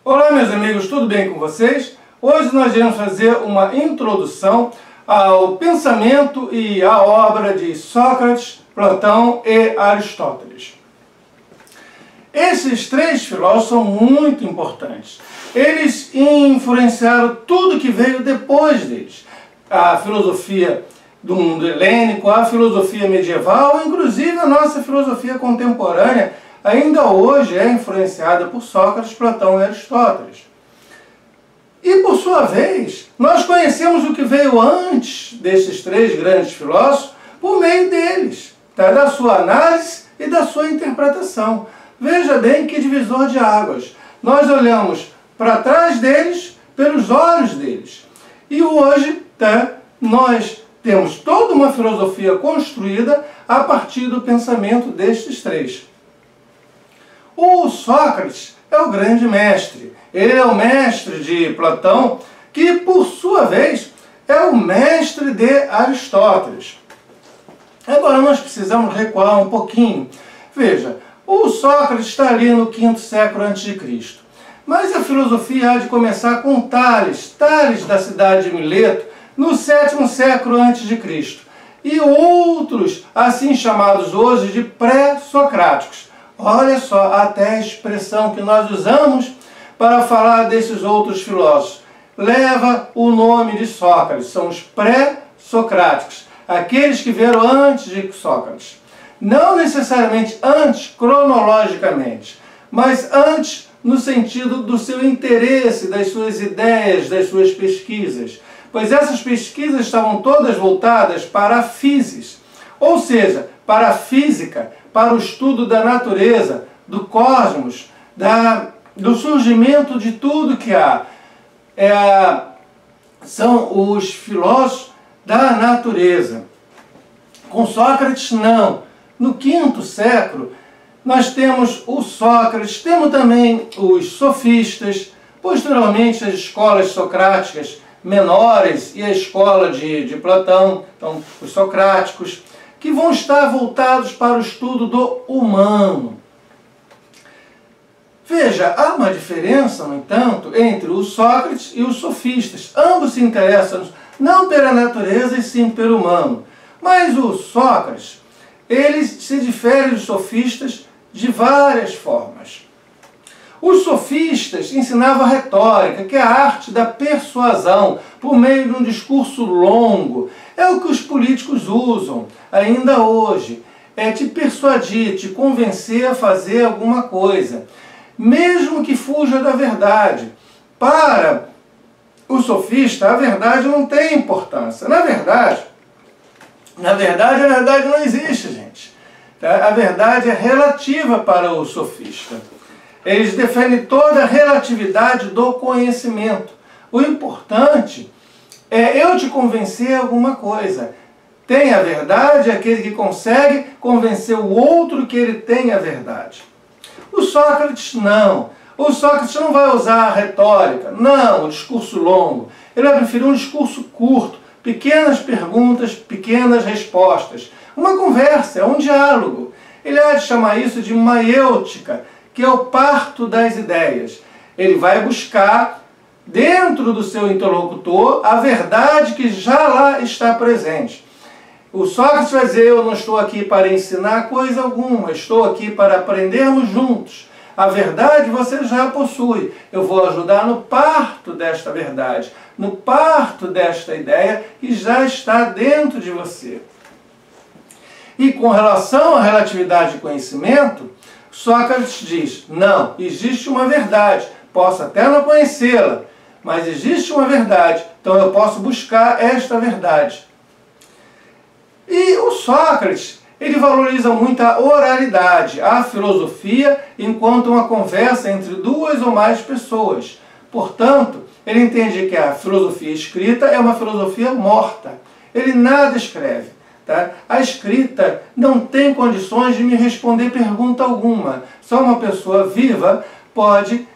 Olá, meus amigos, tudo bem com vocês? Hoje nós iremos fazer uma introdução ao pensamento e à obra de Sócrates, Platão e Aristóteles. Esses três filósofos são muito importantes. Eles influenciaram tudo que veio depois deles. A filosofia do mundo helênico, a filosofia medieval, inclusive a nossa filosofia contemporânea, ainda hoje é influenciada por Sócrates, Platão e Aristóteles. E, por sua vez, nós conhecemos o que veio antes desses três grandes filósofos por meio deles, da sua análise e da sua interpretação. Veja bem que divisor de águas. Nós olhamos para trás deles, pelos olhos deles. E hoje, nós temos toda uma filosofia construída a partir do pensamento destes três. O Sócrates é o grande mestre. Ele é o mestre de Platão, que, por sua vez, é o mestre de Aristóteles. Agora nós precisamos recuar um pouquinho. Veja, o Sócrates está ali no 5º século a.C. Mas a filosofia há de começar com Tales da cidade de Mileto, no 7º século a.C. E outros, assim chamados hoje de pré-socráticos. Olha só, até a expressão que nós usamos para falar desses outros filósofos leva o nome de Sócrates. São os pré-socráticos, aqueles que vieram antes de Sócrates. Não necessariamente antes, cronologicamente, mas antes no sentido do seu interesse, das suas ideias, das suas pesquisas. Pois essas pesquisas estavam todas voltadas para a physis, ou seja, para a física, para o estudo da natureza, do cosmos, do surgimento de tudo que há. São os filósofos da natureza. Com Sócrates, não. No 5º século, nós temos o Sócrates, temos também os sofistas, posteriormente as escolas socráticas menores e a escola de Platão, então os socráticos, que vão estar voltados para o estudo do humano. Veja, há uma diferença, no entanto, entre o Sócrates e os sofistas. Ambos se interessam não pela natureza e sim pelo humano. Mas o Sócrates, ele se difere dos sofistas de várias formas. Os sofistas ensinavam a retórica, que é a arte da persuasão, por meio de um discurso longo. É o que os políticos usam ainda hoje. É te persuadir, te convencer a fazer alguma coisa, mesmo que fuja da verdade. Para o sofista, a verdade não tem importância. Na verdade a verdade não existe, gente. A verdade é relativa para o sofista. Eles defendem toda a relatividade do conhecimento. O importante é eu te convencer alguma coisa. Tem a verdade, é aquele que consegue convencer o outro que ele tem a verdade. O Sócrates não. O Sócrates não vai usar a retórica, não, o discurso longo. Ele vai preferir um discurso curto, pequenas perguntas, pequenas respostas. Uma conversa, um diálogo. Ele há de chamar isso de maiêutica, que é o parto das ideias. Ele vai buscar, dentro do seu interlocutor, a verdade que já lá está presente. O Sócrates vai dizer, eu não estou aqui para ensinar coisa alguma, estou aqui para aprendermos juntos. A verdade você já possui. Eu vou ajudar no parto desta verdade, no parto desta ideia que já está dentro de você. E com relação à relatividade de conhecimento, Sócrates diz, não, existe uma verdade, posso até não conhecê-la, mas existe uma verdade, então eu posso buscar esta verdade. E o Sócrates, ele valoriza muito a oralidade, a filosofia, enquanto uma conversa entre duas ou mais pessoas. Portanto, ele entende que a filosofia escrita é uma filosofia morta. Ele nada escreve. A escrita não tem condições de me responder pergunta alguma. Só uma pessoa viva pode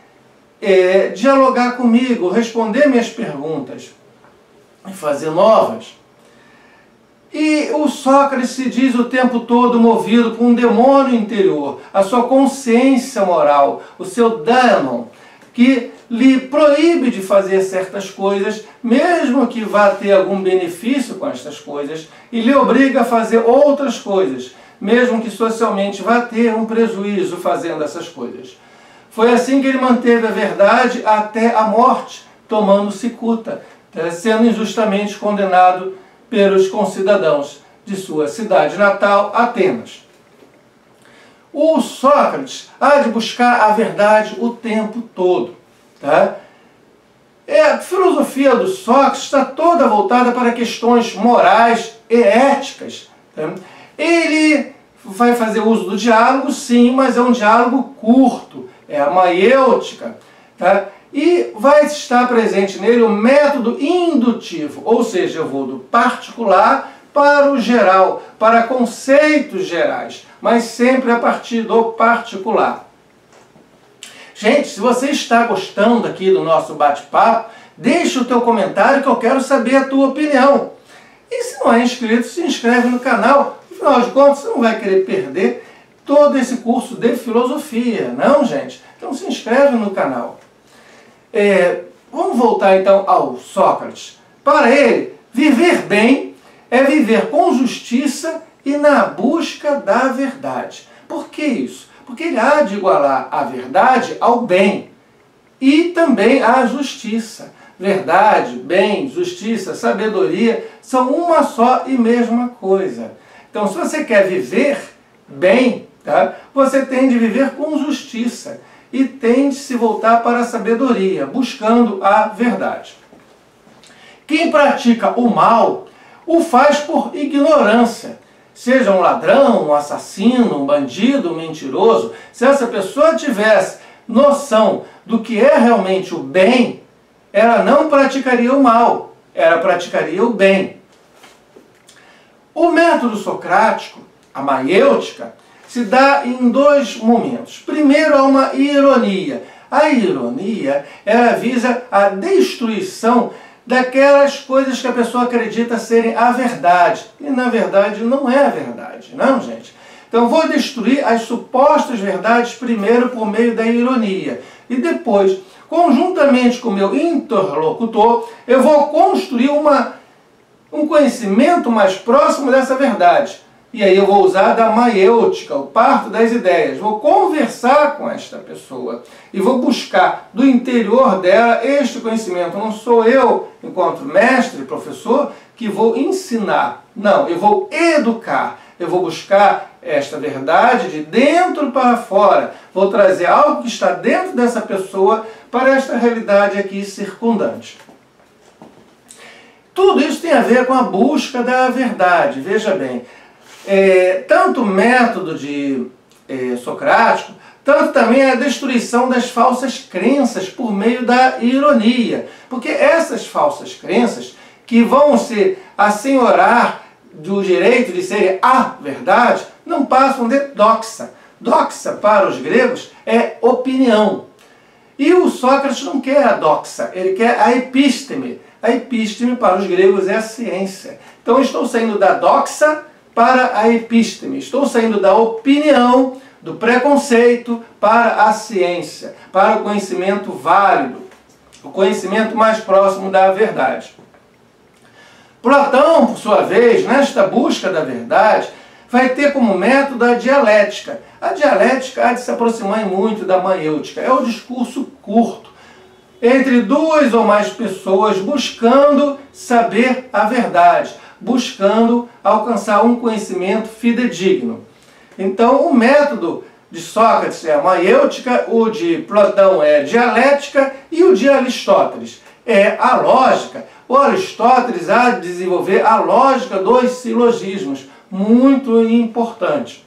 dialogar comigo, responder minhas perguntas e fazer novas. E o Sócrates se diz o tempo todo movido por um demônio interior, a sua consciência moral, o seu daemon, que lhe proíbe de fazer certas coisas, mesmo que vá ter algum benefício com estas coisas, e lhe obriga a fazer outras coisas, mesmo que socialmente vá ter um prejuízo fazendo essas coisas. Foi assim que ele manteve a verdade até a morte, tomando cicuta, sendo injustamente condenado pelos concidadãos de sua cidade natal, Atenas. O Sócrates há de buscar a verdade o tempo todo. Tá? A filosofia do Sócrates está toda voltada para questões morais e éticas. Tá? Ele vai fazer uso do diálogo, sim, mas é um diálogo curto, é a maiêutica. Tá? E vai estar presente nele o método indutivo, ou seja, eu vou do particular para o geral, para conceitos gerais, mas sempre a partir do particular. Gente, se você está gostando aqui do nosso bate-papo, deixa o teu comentário que eu quero saber a tua opinião. E se não é inscrito, se inscreve no canal. Afinal de contas, você não vai querer perder todo esse curso de filosofia, não, gente? Então se inscreve no canal. Vamos voltar então ao Sócrates. Para ele, viver bem é viver com justiça e na busca da verdade. Por que isso? Porque ele há de igualar a verdade ao bem e também à justiça. Verdade, bem, justiça, sabedoria são uma só e mesma coisa. Então, se você quer viver bem, tá? Você tem de viver com justiça e tem de se voltar para a sabedoria, buscando a verdade. Quem pratica o mal o faz por ignorância. Seja um ladrão, um assassino, um bandido, um mentiroso, se essa pessoa tivesse noção do que é realmente o bem, ela não praticaria o mal, ela praticaria o bem. O método socrático, a maiêutica, se dá em dois momentos. Primeiro, há uma ironia. A ironia, ela visa a destruição daquelas coisas que a pessoa acredita serem a verdade. E na verdade não é a verdade, não, gente? Então vou destruir as supostas verdades primeiro por meio da ironia. E depois, conjuntamente com o meu interlocutor, eu vou construir um conhecimento mais próximo dessa verdade. E aí eu vou usar da maiêutica, o parto das ideias. Vou conversar com esta pessoa e vou buscar do interior dela este conhecimento. Não sou eu, enquanto mestre, professor, que vou ensinar. Não, eu vou educar. Eu vou buscar esta verdade de dentro para fora. Vou trazer algo que está dentro dessa pessoa para esta realidade aqui circundante. Tudo isso tem a ver com a busca da verdade. Veja bem. Tanto o método socrático, tanto também a destruição das falsas crenças por meio da ironia. Porque essas falsas crenças, que vão se assenhorar do direito de serem a verdade, não passam de doxa. Doxa, para os gregos, é opinião. E o Sócrates não quer a doxa, ele quer a epísteme. A epísteme, para os gregos, é a ciência. Então, eu estou saindo da doxa para a epísteme. Estou saindo da opinião, do preconceito, para a ciência, para o conhecimento válido, o conhecimento mais próximo da verdade. Platão, por sua vez, nesta busca da verdade, vai ter como método a dialética. A dialética há de se aproximar muito da maiêutica. É o discurso curto, entre duas ou mais pessoas buscando saber a verdade, buscando alcançar um conhecimento fidedigno. Então, o método de Sócrates é a maiêutica, o de Platão é a dialética e o de Aristóteles é a lógica. O Aristóteles há de desenvolver a lógica dos silogismos, muito importante.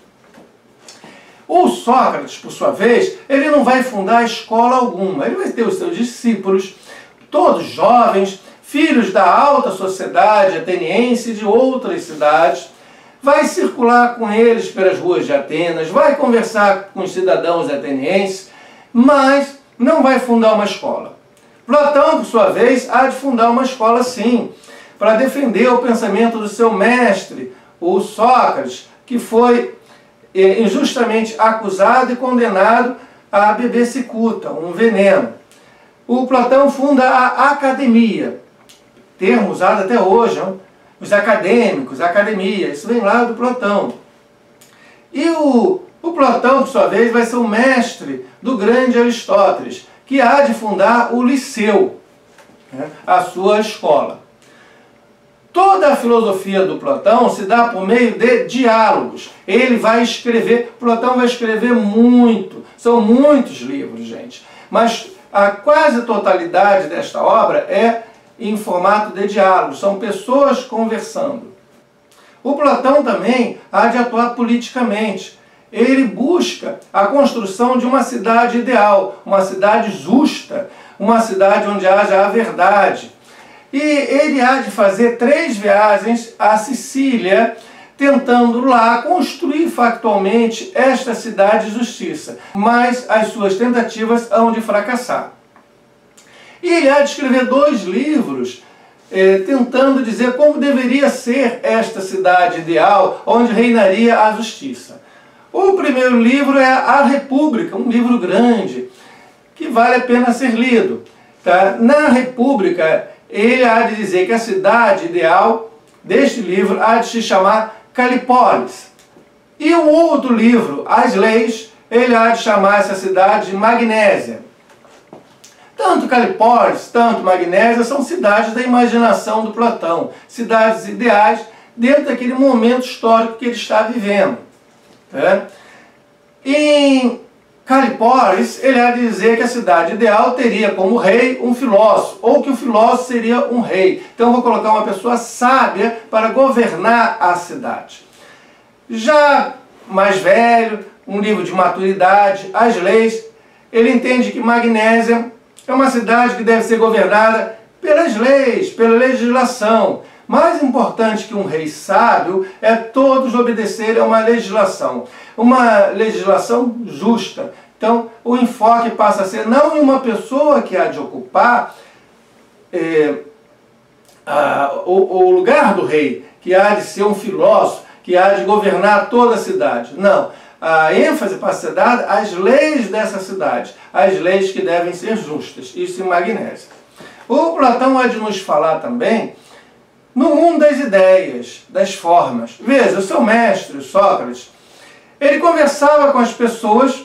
O Sócrates, por sua vez, ele não vai fundar escola alguma. Ele vai ter os seus discípulos, todos jovens, filhos da alta sociedade ateniense e de outras cidades, vai circular com eles pelas ruas de Atenas, vai conversar com os cidadãos atenienses, mas não vai fundar uma escola. Platão, por sua vez, há de fundar uma escola sim, para defender o pensamento do seu mestre, o Sócrates, que foi injustamente acusado e condenado a beber cicuta, um veneno. o Platão funda a academia, termo usado até hoje, não? Os acadêmicos, a academia, isso vem lá do Platão. E o Platão, por sua vez, vai ser o mestre do grande Aristóteles, que há de fundar o Liceu, né, a sua escola. Toda a filosofia do Platão se dá por meio de diálogos. Ele vai escrever, Platão vai escrever muito, são muitos livros, gente, mas a quase totalidade desta obra é em formato de diálogos, são pessoas conversando. O Platão também há de atuar politicamente. Ele busca a construção de uma cidade ideal, uma cidade justa, uma cidade onde haja a verdade. E ele há de fazer 3 viagens à Sicília, tentando lá construir factualmente esta cidade de justiça. Mas as suas tentativas hão de fracassar. E ele há de escrever 2 livros tentando dizer como deveria ser esta cidade ideal, onde reinaria a justiça. O primeiro livro é A República, um livro grande, que vale a pena ser lido. Tá? Na República, ele há de dizer que a cidade ideal deste livro há de se chamar Calipólis. E o outro livro, As Leis, ele há de chamar essa cidade de Magnésia. Tanto Calipólis, tanto Magnésia são cidades da imaginação do Platão, cidades ideais dentro daquele momento histórico que ele está vivendo. Tá? Em Calipólis, ele há de dizer que a cidade ideal teria como rei um filósofo, ou que o filósofo seria um rei. Então eu vou colocar uma pessoa sábia para governar a cidade. Já mais velho, um livro de maturidade, As Leis, ele entende que Magnésia é uma cidade que deve ser governada pelas leis, pela legislação. Mais importante que um rei sábio é todos obedecerem a uma legislação justa. Então, o enfoque passa a ser não em uma pessoa que há de ocupar o lugar do rei, que há de ser um filósofo, que há de governar toda a cidade. Não. A ênfase passa a ser dada às leis dessa cidade, às leis que devem ser justas. Isso em Magnésia. O Platão há de nos falar também no mundo das ideias, das formas. Veja, o seu mestre, Sócrates, ele conversava com as pessoas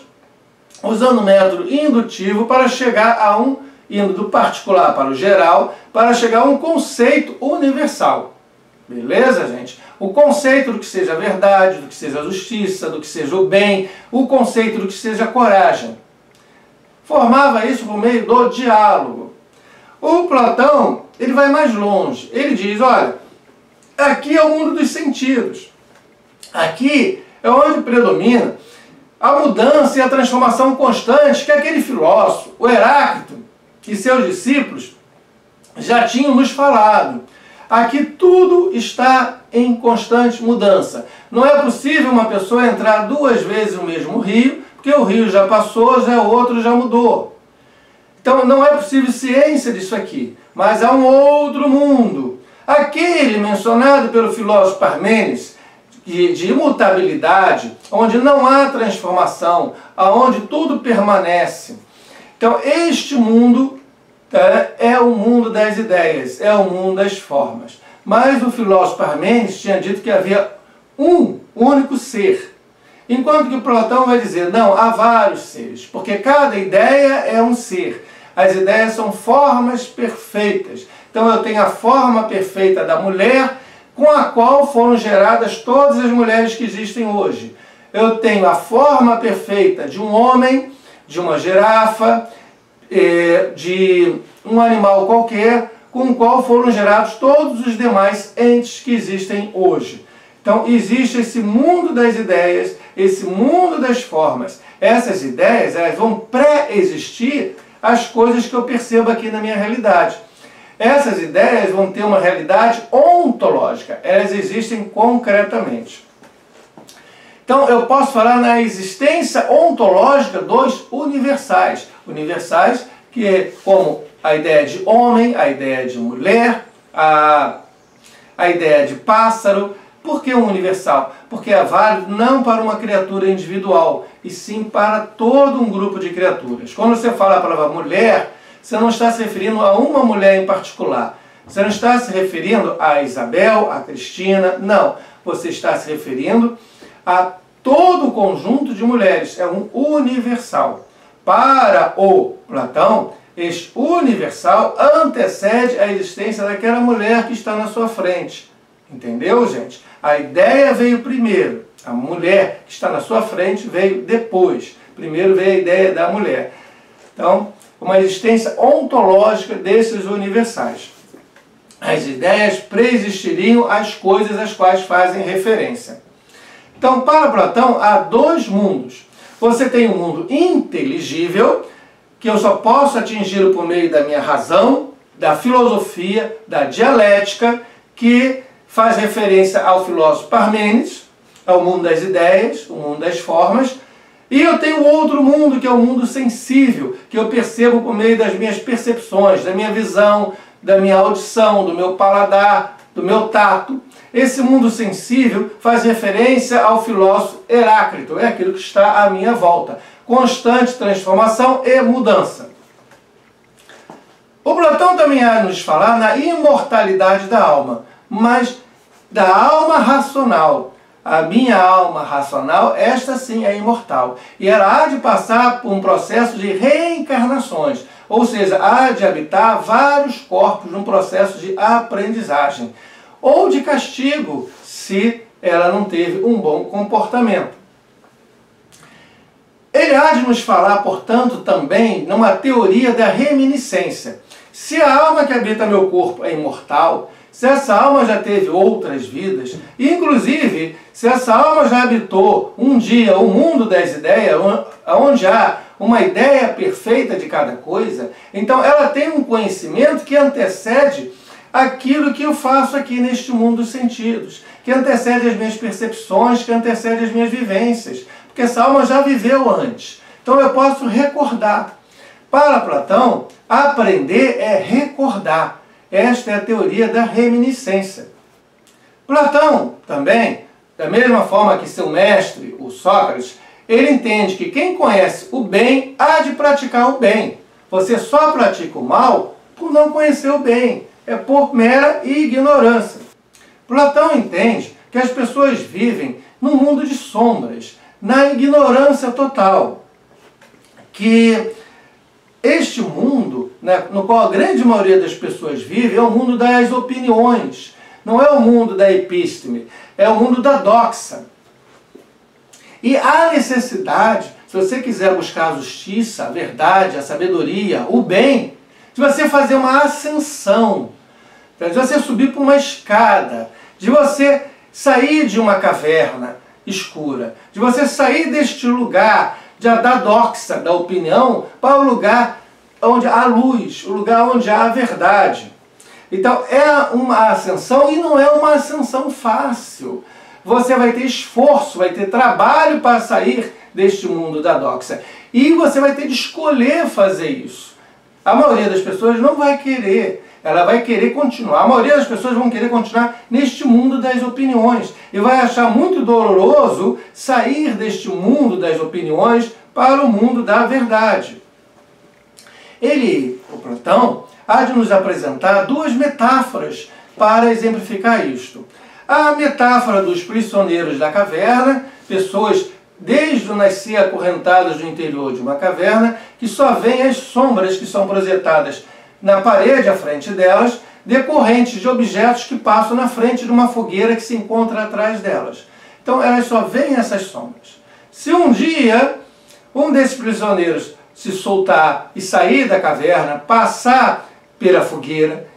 usando o método indutivo para chegar a indo do particular para o geral, para chegar a um conceito universal. Beleza, gente? O conceito do que seja verdade, do que seja justiça, do que seja o bem, o conceito do que seja coragem. Formava isso por meio do diálogo. O Platão, ele vai mais longe. Ele diz, olha, aqui é o mundo dos sentidos. Aqui é onde predomina a mudança e a transformação constante que aquele filósofo, o Heráclito, e seus discípulos já tinham nos falado. Aqui tudo está em constante mudança. Não é possível uma pessoa entrar 2 vezes no mesmo rio, porque o rio já passou, já o outro já mudou. Então não é possível ciência disso aqui, mas há um outro mundo. Aquele mencionado pelo filósofo Parmênides, de imutabilidade, onde não há transformação, onde tudo permanece. Então este mundo é o mundo das ideias, é o mundo das formas. Mas o filósofo Parmênides tinha dito que havia um único ser. Enquanto que Platão vai dizer, não, há vários seres, porque cada ideia é um ser. As ideias são formas perfeitas. Então eu tenho a forma perfeita da mulher, com a qual foram geradas todas as mulheres que existem hoje. Eu tenho a forma perfeita de um homem, de uma girafa, de um animal qualquer, com o qual foram gerados todos os demais entes que existem hoje. Então existe esse mundo das ideias, esse mundo das formas. Essas ideias, elas vão pré-existir as coisas que eu percebo aqui na minha realidade. Essas ideias vão ter uma realidade ontológica, elas existem concretamente. Então eu posso falar na existência ontológica dos universais. Universais que é como a ideia de homem, a ideia de mulher, a ideia de pássaro. Por que um universal? Porque é válido não para uma criatura individual, e sim para todo um grupo de criaturas. Quando você fala a palavra mulher, você não está se referindo a uma mulher em particular. Você não está se referindo a Isabel, a Cristina, não. Você está se referindo a todo o conjunto de mulheres. É um universal. Para o Platão, este universal antecede a existência daquela mulher que está na sua frente. Entendeu, gente? A ideia veio primeiro. A mulher que está na sua frente veio depois. Primeiro veio a ideia da mulher. Então, uma existência ontológica desses universais. As ideias preexistiriam às coisas às quais fazem referência. Então, para Platão, há dois mundos. Você tem um mundo inteligível, que eu só posso atingi-lo por meio da minha razão, da filosofia, da dialética, que faz referência ao filósofo Parmênides, ao mundo das ideias, o mundo das formas. E eu tenho outro mundo, que é o mundo sensível, que eu percebo por meio das minhas percepções, da minha visão, da minha audição, do meu paladar, do meu tato. Esse mundo sensível faz referência ao filósofo Heráclito, é aquilo que está à minha volta. Constante transformação e mudança. O Platão também há de nos falar na imortalidade da alma, mas da alma racional. A minha alma racional, esta sim é imortal. E ela há de passar por um processo de reencarnações, ou seja, há de habitar vários corpos num processo de aprendizagem, ou de castigo, se ela não teve um bom comportamento. Ele há de nos falar, portanto, também numa teoria da reminiscência. Se a alma que habita meu corpo é imortal, se essa alma já teve outras vidas, inclusive se essa alma já habitou um dia o mundo das ideias, onde há uma ideia perfeita de cada coisa, então ela tem um conhecimento que antecede aquilo que eu faço aqui neste mundo dos sentidos, que antecede as minhas percepções, que antecede as minhas vivências, porque essa alma já viveu antes. Então eu posso recordar. Para Platão, aprender é recordar. Esta é a teoria da reminiscência. Platão também, da mesma forma que seu mestre, o Sócrates, ele entende que quem conhece o bem há de praticar o bem. Você só pratica o mal por não conhecer o bem. É por mera ignorância. Platão entende que as pessoas vivem num mundo de sombras, na ignorância total. Que este mundo, né, no qual a grande maioria das pessoas vive, é o mundo das opiniões. Não é o mundo da epísteme, é o mundo da doxa. E há necessidade, se você quiser buscar a justiça, a verdade, a sabedoria, o bem, de você fazer uma ascensão, de você subir por uma escada, de você sair de uma caverna escura, de você sair deste lugar da doxa, da opinião, para o lugar onde há luz, o lugar onde há a verdade. Então é uma ascensão e não é uma ascensão fácil. Você vai ter esforço, vai ter trabalho para sair deste mundo da doxa. E você vai ter de escolher fazer isso. A maioria das pessoas não vai querer. Ela vai querer continuar. A maioria das pessoas vão querer continuar neste mundo das opiniões. E vai achar muito doloroso sair deste mundo das opiniões para o mundo da verdade. O Platão, há de nos apresentar duas metáforas para exemplificar isto. A metáfora dos prisioneiros da caverna, pessoas desde o nascer acorrentadas no interior de uma caverna, que só veem as sombras que são projetadas na parede à frente delas, decorrentes de objetos que passam na frente de uma fogueira que se encontra atrás delas. Então elas só veem essas sombras. Se um dia um desses prisioneiros se soltar e sair da caverna, passar pela fogueira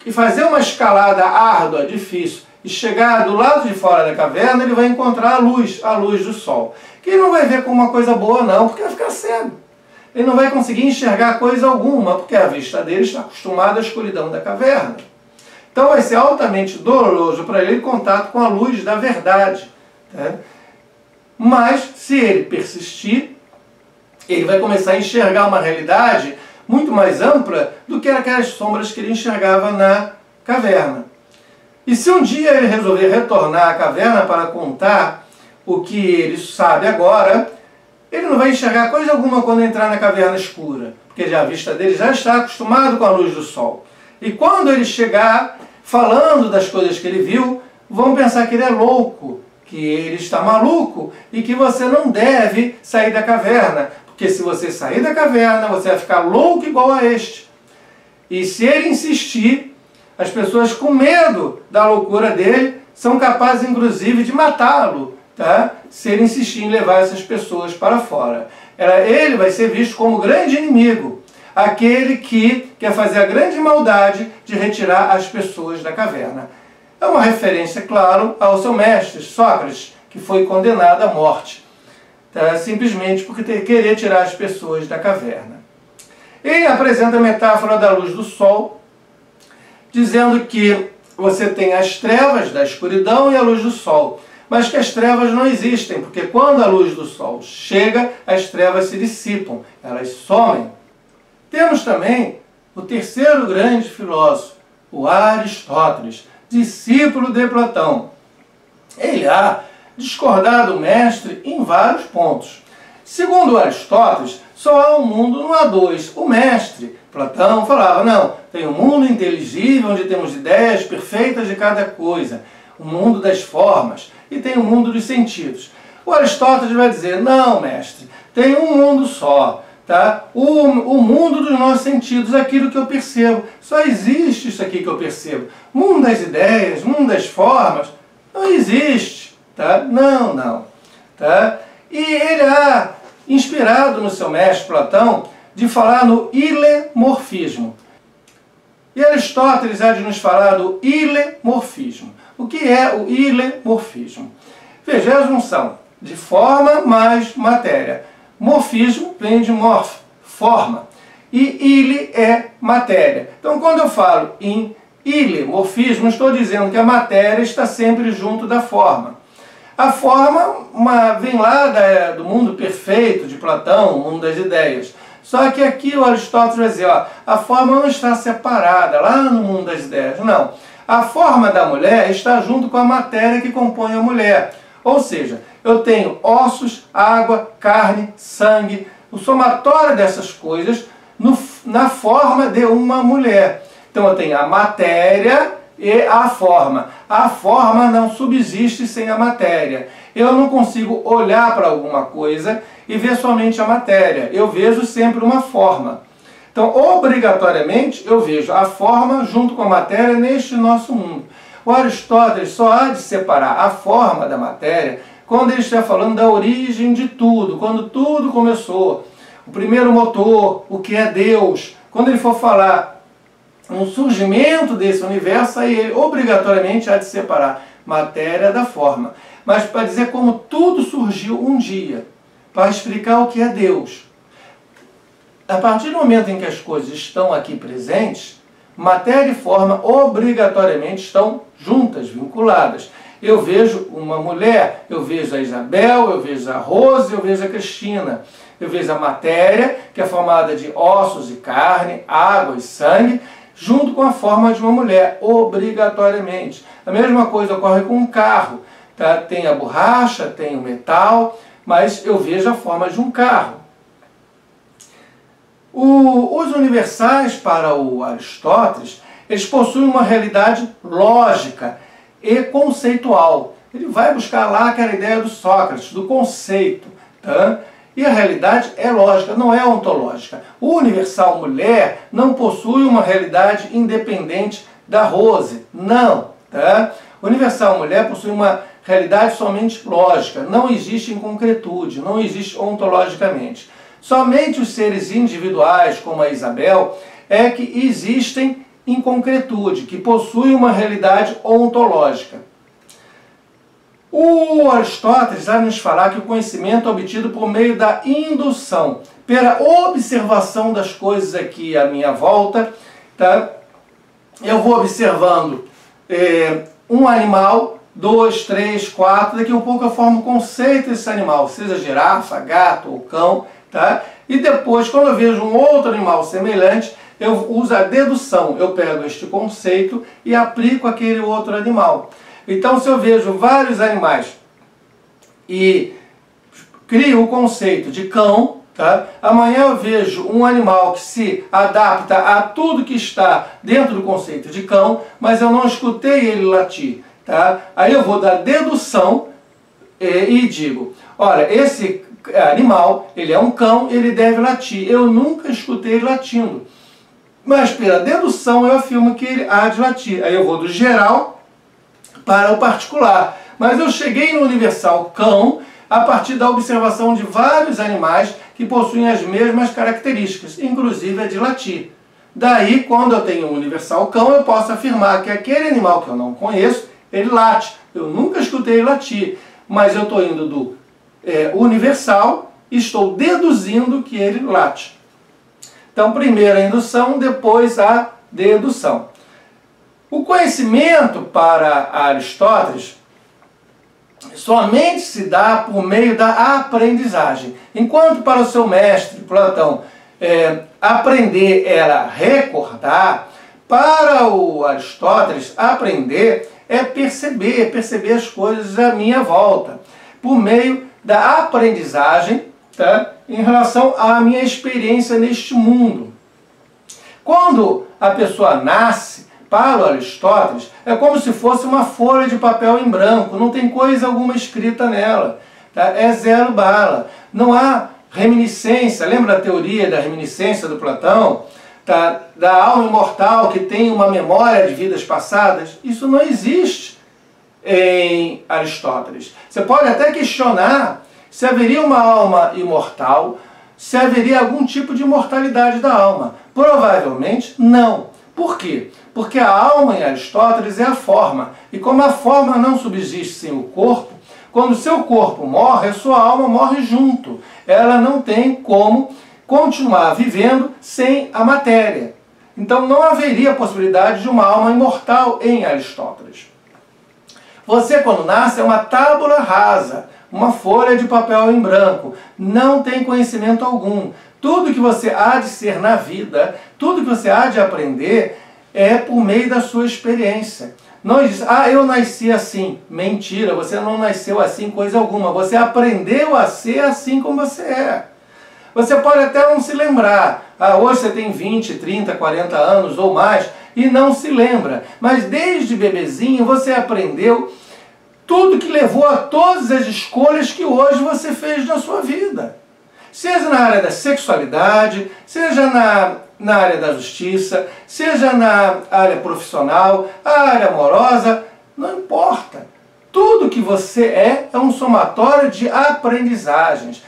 e fazer uma escalada árdua, difícil, e chegar do lado de fora da caverna, ele vai encontrar a luz do sol. Que ele não vai ver como uma coisa boa não, porque vai ficar cego. Ele não vai conseguir enxergar coisa alguma, porque a vista dele está acostumada à escuridão da caverna. Então vai ser altamente doloroso para ele o contato com a luz da verdade. Né? Mas, se ele persistir, ele vai começar a enxergar uma realidade muito mais ampla do que aquelas sombras que ele enxergava na caverna. E se um dia ele resolver retornar à caverna para contar o que ele sabe agora, ele não vai enxergar coisa alguma quando entrar na caverna escura, porque porque a vista dele já está acostumado com a luz do sol. E quando ele chegar falando das coisas que ele viu, vão pensar que ele é louco, que ele está maluco e que você não deve sair da caverna, porque se você sair da caverna, você vai ficar louco igual a este. E se ele insistir, as pessoas com medo da loucura dele são capazes, inclusive, de matá-lo, tá? Se ele insistir em levar essas pessoas para fora. Ele vai ser visto como grande inimigo, aquele que quer fazer a grande maldade de retirar as pessoas da caverna. É uma referência, claro, ao seu mestre, Sócrates, que foi condenado à morte, tá? Simplesmente por querer tirar as pessoas da caverna. Ele apresenta a metáfora da luz do sol, dizendo que você tem as trevas da escuridão e a luz do sol, mas que as trevas não existem, porque quando a luz do sol chega, as trevas se dissipam, elas somem. Temos também o terceiro grande filósofo, o Aristóteles, discípulo de Platão. Ele há discordado do mestre em vários pontos. Segundo Aristóteles, só há um mundo, não há dois. O mestre, Platão, falava, não, tem um mundo inteligível, onde temos ideias perfeitas de cada coisa, o mundo das formas, e tem o mundo dos sentidos. O Aristóteles vai dizer, não, mestre, tem um mundo só, tá? O mundo dos nossos sentidos, aquilo que eu percebo. Só existe isso aqui que eu percebo. Mundo das ideias, mundo das formas, não existe, tá? Não, tá? E ele há inspirado no seu mestre Platão de falar no ilemorfismo. E Aristóteles há de nos falar do ilemorfismo. O que é o ilemorfismo? Veja, é a junção de forma mais matéria. Morfismo vem de morf, forma. E ile é matéria. Então, quando eu falo em ilemorfismo, estou dizendo que a matéria está sempre junto da forma. A forma vem lá do mundo perfeito de Platão, o mundo das ideias. Só que aqui o Aristóteles vai dizer, ó, a forma não está separada lá no mundo das ideias, não. A forma da mulher está junto com a matéria que compõe a mulher. Ou seja, eu tenho ossos, água, carne, sangue, o somatório dessas coisas na forma de uma mulher. Então eu tenho a matéria e a forma. A forma não subsiste sem a matéria. Eu não consigo olhar para alguma coisa e ver somente a matéria. Eu vejo sempre uma forma. Então, obrigatoriamente, eu vejo a forma junto com a matéria neste nosso mundo. O Aristóteles só há de separar a forma da matéria quando ele estiver falando da origem de tudo, quando tudo começou. O primeiro motor, o que é Deus. Quando ele for falar no surgimento desse universo, aí ele obrigatoriamente há de separar matéria da forma. Mas para dizer como tudo surgiu um dia, para explicar o que é Deus. A partir do momento em que as coisas estão aqui presentes, matéria e forma obrigatoriamente estão juntas, vinculadas. Eu vejo uma mulher, eu vejo a Isabel, eu vejo a Rose, eu vejo a Cristina. Eu vejo a matéria, que é formada de ossos e carne, água e sangue, junto com a forma de uma mulher, obrigatoriamente. A mesma coisa ocorre com um carro. Tá? Tem a borracha, tem o metal, mas eu vejo a forma de um carro. Os universais, para o Aristóteles, eles possuem uma realidade lógica e conceitual. Ele vai buscar lá aquela ideia do Sócrates, do conceito. Tá? E a realidade é lógica, não é ontológica. O universal mulher não possui uma realidade independente da Rose. Não. Tá? O universal mulher possui uma realidade somente lógica, não existe em concretude, não existe ontologicamente. Somente os seres individuais, como a Isabel, é que existem em concretude, que possuem uma realidade ontológica. O Aristóteles vai nos falar que o conhecimento é obtido por meio da indução, pela observação das coisas aqui à minha volta. Tá? Eu vou observando um animal, 2, 3, 4, daqui a um pouco eu formo o conceito desse animal, seja girafa, gato ou cão. Tá? E depois, quando eu vejo um outro animal semelhante, eu uso a dedução. Eu pego este conceito e aplico aquele outro animal. Então, se eu vejo vários animais e crio o conceito de cão, Tá? Amanhã eu vejo um animal que se adapta a tudo que está dentro do conceito de cão, mas eu não escutei ele latir. Tá? Aí eu vou dar dedução e digo, olha, esse animal, ele é um cão, ele deve latir. Eu nunca escutei ele latindo. Mas pela dedução eu afirmo que ele há de latir. Aí eu vou do geral para o particular. Mas eu cheguei no universal cão a partir da observação de vários animais que possuem as mesmas características, inclusive a de latir. Daí, quando eu tenho um universal cão, eu posso afirmar que aquele animal que eu não conheço, ele late. Eu nunca escutei ele latir, mas eu estou indo do universal e estou deduzindo que ele late. Então, primeiro a indução, depois a dedução. O conhecimento para Aristóteles somente se dá por meio da aprendizagem. Enquanto para o seu mestre, Platão, aprender era recordar, para o Aristóteles, aprender é perceber as coisas à minha volta, por meio da aprendizagem, tá? Em relação à minha experiência neste mundo. Quando a pessoa nasce, para o Aristóteles, é como se fosse uma folha de papel em branco, não tem coisa alguma escrita nela, tá? É zero bala, não há reminiscência. Lembra da teoria da reminiscência do Platão? Tá? Da alma imortal que tem uma memória de vidas passadas? Isso não existe em Aristóteles. Você pode até questionar se haveria uma alma imortal, se haveria algum tipo de imortalidade da alma. Provavelmente não. Por quê? Porque a alma em Aristóteles é a forma. E como a forma não subsiste sem o corpo, quando o seu corpo morre, a sua alma morre junto. Ela não tem como continuar vivendo sem a matéria. Então não haveria possibilidade de uma alma imortal em Aristóteles. Você, quando nasce, é uma tábula rasa, uma folha de papel em branco. Não tem conhecimento algum. Tudo que você há de ser na vida, tudo que você há de aprender, é por meio da sua experiência. Não diz, eu nasci assim. Mentira, você não nasceu assim coisa alguma. Você aprendeu a ser assim como você é. Você pode até não se lembrar. Hoje você tem 20, 30, 40 anos ou mais e não se lembra. Mas desde bebezinho você aprendeu tudo que levou a todas as escolhas que hoje você fez na sua vida. Seja na área da sexualidade, seja na área da justiça, seja na área profissional, a área amorosa, não importa. Tudo que você é um somatório de aprendizagens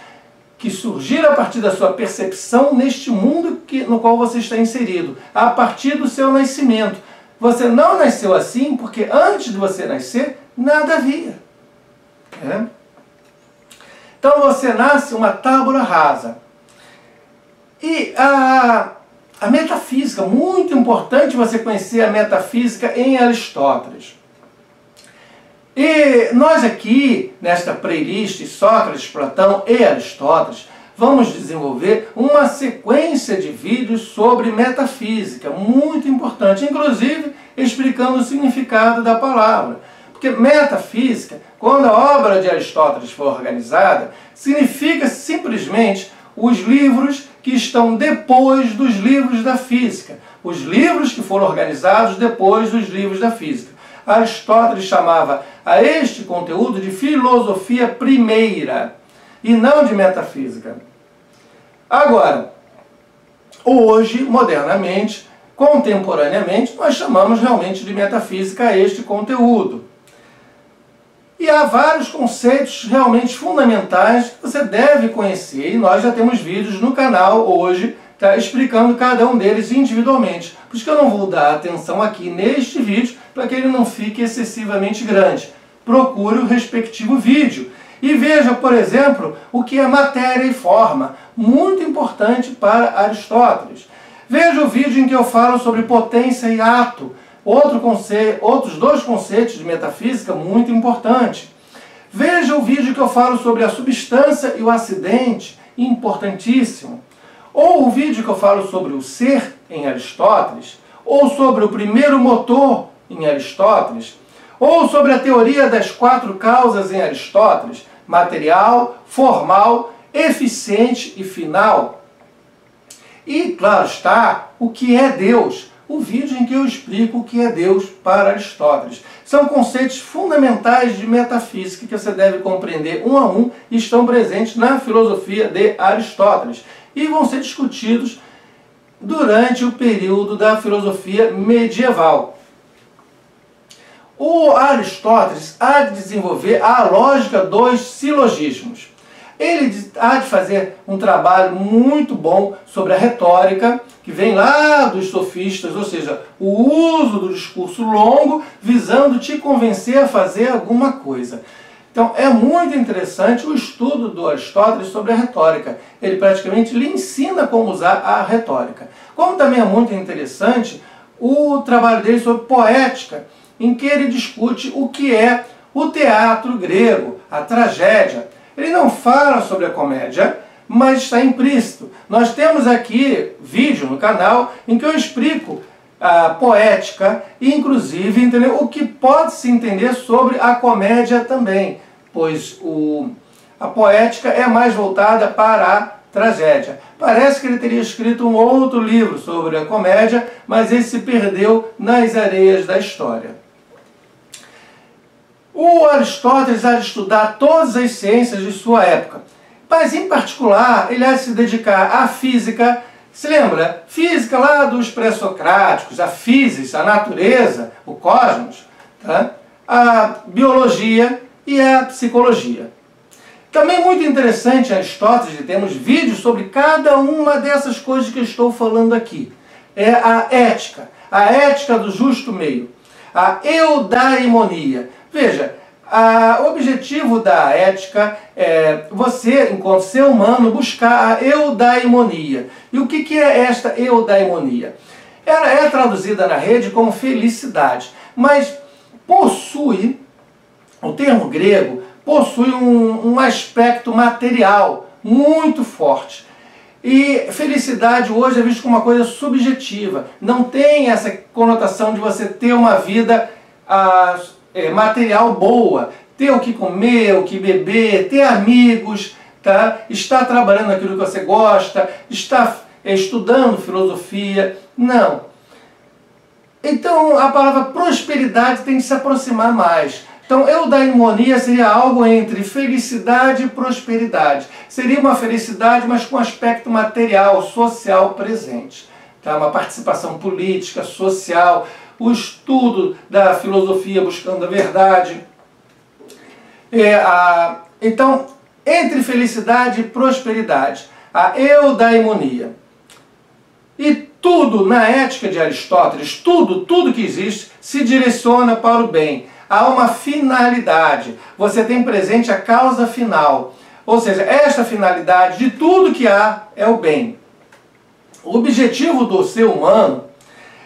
que surgiram a partir da sua percepção neste mundo no qual você está inserido, a partir do seu nascimento. Você não nasceu assim porque antes de você nascer, nada havia. Então você nasce uma tábula rasa. E a metafísica, muito importante você conhecer a metafísica em Aristóteles. E nós aqui, nesta playlist Sócrates, Platão e Aristóteles, vamos desenvolver uma sequência de vídeos sobre metafísica, muito importante, inclusive explicando o significado da palavra. Porque metafísica, quando a obra de Aristóteles for organizada, significa simplesmente os livros que estão depois dos livros da física. Os livros que foram organizados depois dos livros da física. Aristóteles chamava a este conteúdo de filosofia primeira e não de metafísica. Agora, hoje, modernamente, contemporaneamente, nós chamamos realmente de metafísica a este conteúdo. E há vários conceitos realmente fundamentais que você deve conhecer, e nós já temos vídeos no canal hoje, explicando cada um deles individualmente. Por isso que eu não vou dar atenção aqui neste vídeo, para que ele não fique excessivamente grande. Procure o respectivo vídeo e veja, por exemplo, o que é matéria e forma, muito importante para Aristóteles. Veja o vídeo em que eu falo sobre potência e ato, outros dois conceitos de metafísica muito importantes. Veja o vídeo que eu falo sobre a substância e o acidente, importantíssimo. Ou o vídeo que eu falo sobre o ser em Aristóteles, ou sobre o primeiro motor em Aristóteles, ou sobre a teoria das 4 causas em Aristóteles, material, formal eficiente e final. E, claro está, o que é Deus? O vídeo em que eu explico o que é Deus para Aristóteles. São conceitos fundamentais de metafísica que você deve compreender um a um e estão presentes na filosofia de Aristóteles e vão ser discutidos durante o período da filosofia medieval. O Aristóteles há de desenvolver a lógica dos silogismos. Ele há de fazer um trabalho muito bom sobre a retórica, que vem lá dos sofistas, ou seja, o uso do discurso longo, visando te convencer a fazer alguma coisa. Então é muito interessante o estudo do Aristóteles sobre a retórica. Ele praticamente lhe ensina como usar a retórica. Como também é muito interessante o trabalho dele sobre poética, em que ele discute o que é o teatro grego, a tragédia. Ele não fala sobre a comédia, mas está implícito. Nós temos aqui vídeo no canal em que eu explico a poética e, inclusive, entendeu, o que pode se entender sobre a comédia também, pois a poética é mais voltada para a tragédia. Parece que ele teria escrito um outro livro sobre a comédia, mas ele se perdeu nas areias da história. O Aristóteles há de estudar todas as ciências de sua época, mas em particular ele há de se dedicar à física. Se lembra? Física lá dos pré-socráticos, a física, a natureza, o cosmos, tá? A biologia e a psicologia. Também muito interessante em Aristóteles, temos vídeos sobre cada uma dessas coisas que eu estou falando aqui. É a ética do justo meio, a eudaimonia. Veja, o objetivo da ética é você, enquanto ser humano, buscar a eudaimonia. E o que é esta eudaimonia? Ela é traduzida na rede como felicidade, mas possui, o termo grego, possui um aspecto material muito forte. E felicidade hoje é visto como uma coisa subjetiva. Não tem essa conotação de você ter uma vida material boa, ter o que comer, o que beber, ter amigos, tá? Estar trabalhando naquilo que você gosta, estar estudando filosofia. Não. Então a palavra prosperidade tem que se aproximar mais. Então eudaimonia seria algo entre felicidade e prosperidade. Seria uma felicidade, mas com aspecto material, social presente. Tá? Uma participação política, social, o estudo da filosofia buscando a verdade. Então, entre felicidade e prosperidade, a eudaimonia. E tudo na ética de Aristóteles, tudo que existe, se direciona para o bem. Há uma finalidade. Você tem presente a causa final. Ou seja, esta finalidade de tudo que há é o bem. O objetivo do ser humano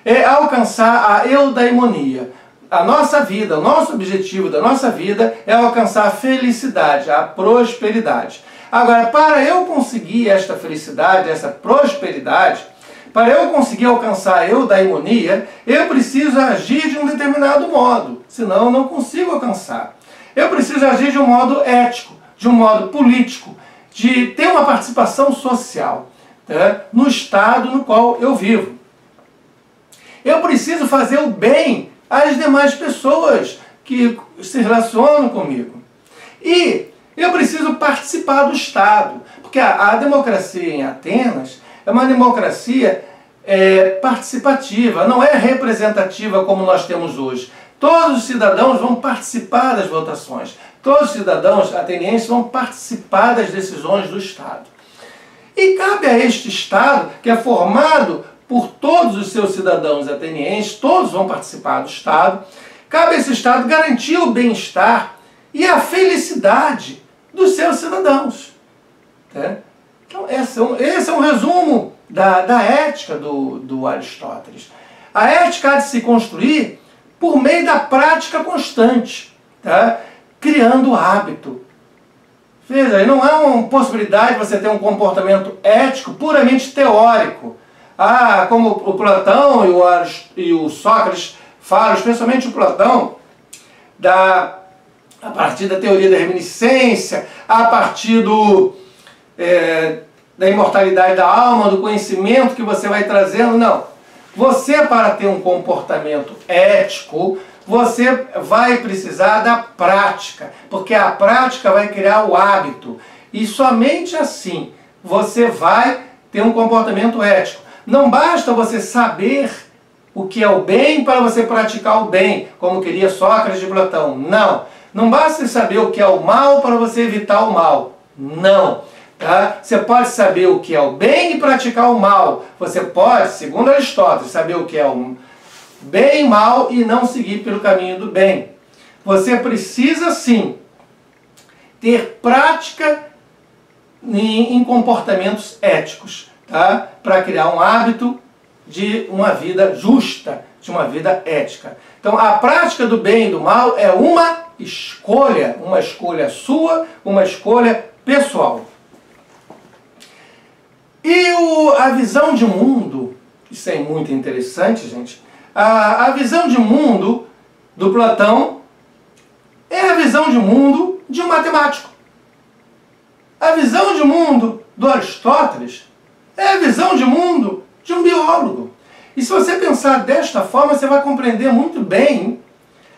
é alcançar a eudaimonia. A nossa vida, o nosso objetivo da nossa vida é alcançar a felicidade, a prosperidade. Agora, para eu conseguir esta felicidade, essa prosperidade, para eu conseguir alcançar a eudaimonia, eu preciso agir de um determinado modo, senão eu não consigo alcançar. Eu preciso agir de um modo ético, de um modo político, de ter uma participação social, tá? No estado no qual eu vivo. Eu preciso fazer o bem às demais pessoas que se relacionam comigo. E eu preciso participar do Estado, porque a democracia em Atenas é uma democracia participativa, não é representativa como nós temos hoje. Todos os cidadãos vão participar das votações, todos os cidadãos atenienses vão participar das decisões do Estado. E cabe a este Estado, que é formado por todos os seus cidadãos atenienses, todos vão participar do Estado, cabe a esse Estado garantir o bem-estar e a felicidade dos seus cidadãos. Tá? Então esse é um resumo da ética do Aristóteles. A ética há de se construir por meio da prática constante, tá? Criando hábito. Veja, não há uma possibilidade de você ter um comportamento ético puramente teórico. Como o Platão e o Sócrates falam, especialmente o Platão, a partir da teoria da reminiscência, a partir da imortalidade da alma, do conhecimento que você vai trazendo, não. Você, para ter um comportamento ético, você vai precisar da prática, porque a prática vai criar o hábito. E somente assim você vai ter um comportamento ético. Não basta você saber o que é o bem para você praticar o bem, como queria Sócrates de Platão. Não. Não basta saber o que é o mal para você evitar o mal. Não. Tá? Você pode saber o que é o bem e praticar o mal. Você pode, segundo Aristóteles, saber o que é o bem e mal e não seguir pelo caminho do bem. Você precisa sim ter prática em comportamentos éticos, tá? Para criar um hábito de uma vida justa, de uma vida ética. Então a prática do bem e do mal é uma escolha sua, uma escolha pessoal. E a visão de mundo, isso é muito interessante, gente. A visão de mundo do Platão é a visão de mundo de um matemático. A visão de mundo do Aristóteles é a visão de mundo de um biólogo. E se você pensar desta forma, você vai compreender muito bem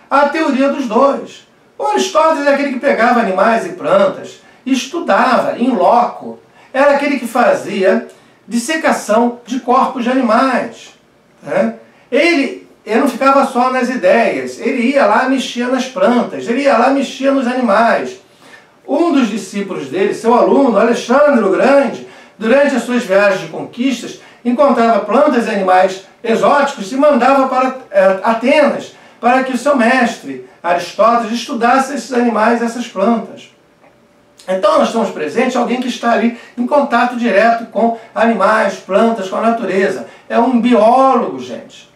a teoria dos dois. O Aristóteles é aquele que pegava animais e plantas e estudava in loco. Era aquele que fazia dissecação de corpos de animais. Né? Ele não ficava só nas ideias, ele ia lá, mexia nas plantas, ele ia lá, mexia nos animais. Um dos discípulos dele, seu aluno, Alexandre o Grande, durante as suas viagens de conquistas, encontrava plantas e animais exóticos e mandava para Atenas, para que o seu mestre, Aristóteles, estudasse esses animais, essas plantas. Então nós estamos presentes alguém que está ali em contato direto com animais, plantas, com a natureza. É um biólogo, gente.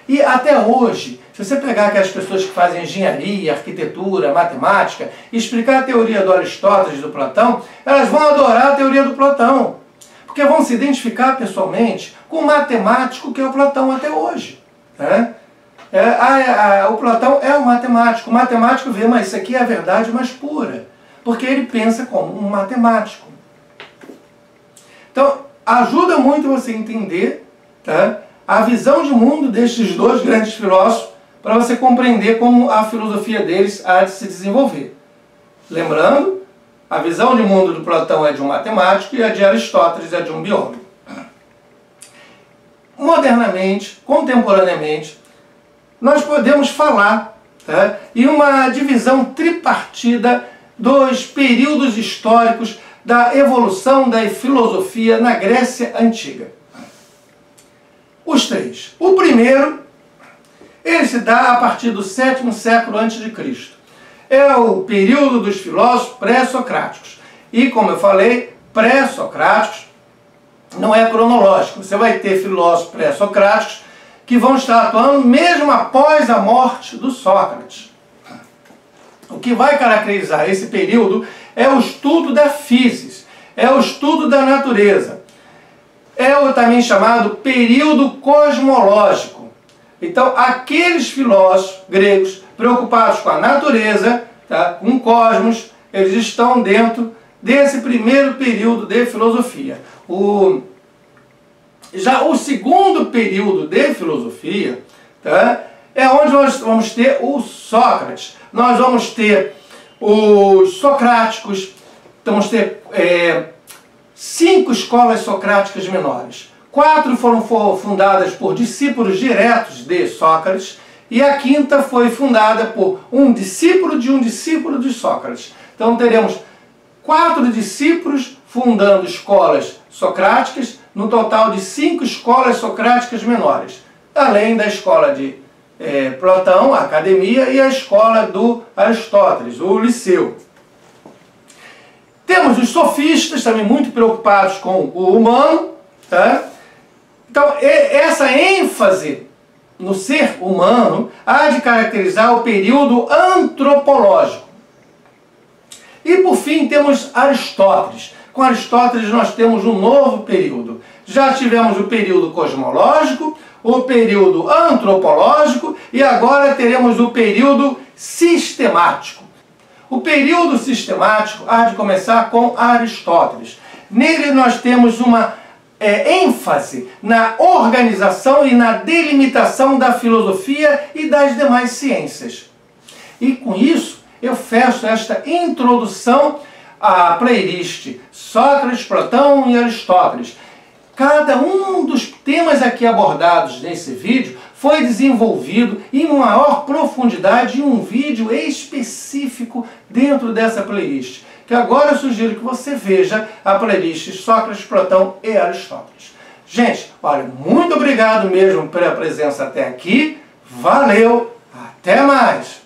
E até hoje, se você pegar aquelas pessoas que fazem engenharia, arquitetura, matemática, e explicar a teoria do Aristóteles e do Platão, elas vão adorar a teoria do Platão. Porque vão se identificar pessoalmente com o matemático que é o Platão até hoje. Né? O Platão é um matemático. O matemático vê, mas isso aqui é a verdade mais pura. Porque ele pensa como um matemático. Então, ajuda muito você entender, tá, a visão de mundo destes dois grandes filósofos para você compreender como a filosofia deles há de se desenvolver. Lembrando, a visão de mundo do Platão é de um matemático e a de Aristóteles é de um biólogo. Modernamente, contemporaneamente, nós podemos falar, tá, em uma divisão tripartida dos períodos históricos da evolução da filosofia na Grécia Antiga. Os três. O primeiro, ele se dá a partir do 7º século a.C. É o período dos filósofos pré-socráticos. E, como eu falei, pré-socráticos não é cronológico. Você vai ter filósofos pré-socráticos que vão estar atuando mesmo após a morte do Sócrates. O que vai caracterizar esse período é o estudo da physis, é o estudo da natureza. É o também chamado período cosmológico. Então, aqueles filósofos gregos preocupados com a natureza, tá, com o cosmos, eles estão dentro desse primeiro período de filosofia. Já o segundo período de filosofia, tá, é onde nós vamos ter o Sócrates. Nós vamos ter os socráticos, vamos ter 5 escolas socráticas menores. 4 foram fundadas por discípulos diretos de Sócrates e a 5ª foi fundada por um discípulo de Sócrates. Então teremos 4 discípulos fundando escolas socráticas, no total de 5 escolas socráticas menores, além da escola de Platão, a academia, e a escola do Aristóteles, o Liceu. Temos os sofistas, também muito preocupados com o humano. Tá? Então, essa ênfase no ser humano há de caracterizar o período antropológico. E, por fim, temos Aristóteles. Com Aristóteles nós temos um novo período. Já tivemos o período cosmológico, o período antropológico e agora teremos o período sistemático. O período sistemático há de começar com Aristóteles. Nele nós temos uma ênfase na organização e na delimitação da filosofia e das demais ciências. E com isso eu fecho esta introdução à playlist Sócrates, Platão e Aristóteles. Cada um dos temas aqui abordados nesse vídeo foi desenvolvido em maior profundidade em um vídeo específico dentro dessa playlist, que agora eu sugiro que você veja a playlist Sócrates, Platão e Aristóteles. Gente, olha, muito obrigado mesmo pela presença até aqui. Valeu, até mais!